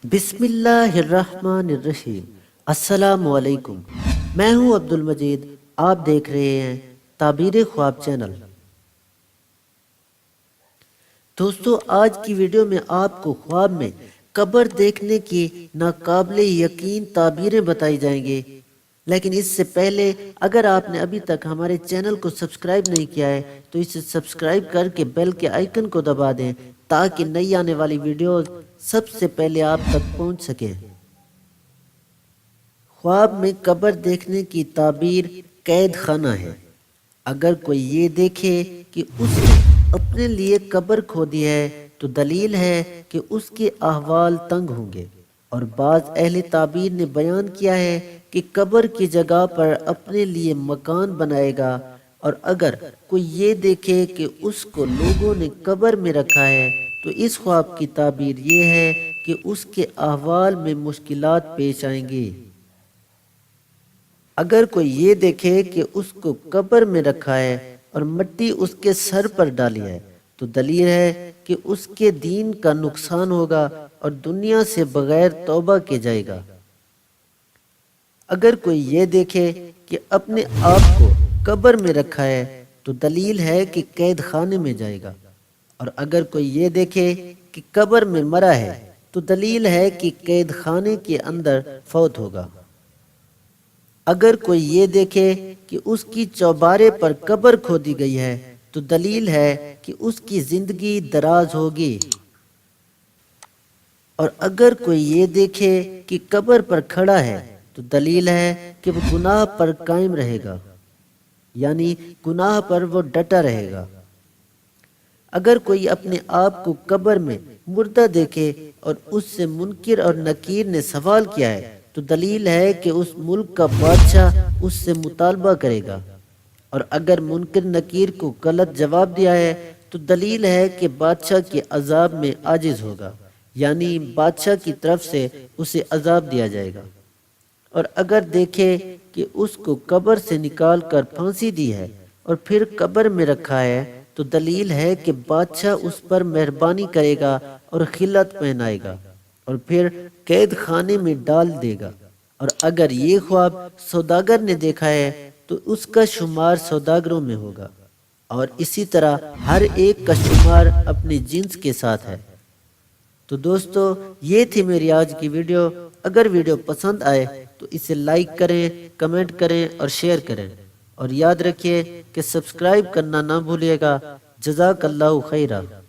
बिस्मिल्लाहिर्रहमानिर्रहीम। अस्सलाम वालेकुम। मैं हूं अब्दुल मजीद। आप देख रहे हैं ताबीर ख्वाब चैनल। दोस्तों, आज की वीडियो में आपको ख्वाब में कब्र देखने की नाकाबिले यकीन ताबीरें बताई जाएंगे। लेकिन इससे पहले अगर आपने अभी तक हमारे चैनल को सब्सक्राइब नहीं किया है तो इसे सब्सक्राइब करके बेल के आइकन को दबा दें ताकि नई आने वाली वीडियोस सबसे पहले आप तक पहुंच सके। ख्वाब में कब्र देखने की ताबीर कैद खाना है। अगर कोई ये देखे कि उसने अपने लिए कब्र खोदी है तो दलील है कि उसके अहवाल तंग होंगे। और बाज़ अहले ताबीर ने बयान किया है कि कब्र की जगह पर अपने लिए मकान बनाएगा। और अगर कोई ये देखे कि उसको लोगों ने कब्र में रखा है तो इस ख्वाब की ताबीर ये है कि उसके अहवाल में मुश्किलात पेश आएंगी। अगर कोई ये देखे कि उसको कब्र में रखा है और मिट्टी उसके सर पर डाली है तो दलील है कि उसके दीन का नुकसान होगा और दुनिया से बगैर तौबा के जाएगा। अगर कोई ये देखे कि अपने आप को कब्र में रखा है तो दलील है कि कैद खाने में जाएगा। और अगर कोई ये देखे कि कब्र में मरा है तो दलील है कि कैद खाने के अंदर फौत होगा। अगर कोई ये देखे कि उसकी चौबारे पर कब्र खोदी गई है तो दलील है कि उसकी जिंदगी दराज होगी। और अगर कोई ये देखे कि कब्र पर खड़ा है तो दलील है कि वो गुनाह पर कायम रहेगा, यानी गुनाह पर वो डटा रहेगा। अगर कोई अपने आप को कब्र में मुर्दा देखे और उससे मुनकिर और नकीर ने सवाल किया है तो दलील है कि उस मुल्क का बादशाह उससे मुतालबा करेगा। और अगर मुनकिर नकीर को गलत जवाब दिया है तो दलील है कि बादशाह के अजाब में आजिज होगा, यानी बादशाह की तरफ से उसे अजाब दिया जाएगा। और अगर देखे कि उसको कब्र से निकाल कर फांसी दी है और फिर कब्र में रखा है तो दलील है कि बादशाह उस पर मेहरबानी करेगा और खिलत पहनाएगा और फिर कैद खाने में डाल देगा। और अगर ये ख्वाब सौदागर ने देखा है तो उसका शुमार सौदागरों में होगा। और इसी तरह हर एक का शुमार अपने जिन्स के साथ है। तो दोस्तों, ये थी मेरी आज की वीडियो। अगर वीडियो पसंद आए तो इसे लाइक करें, कमेंट करें और शेयर करें। और याद रखिए कि सब्सक्राइब करना ना भूलिएगा। जज़ाकल्लाहु खैरा।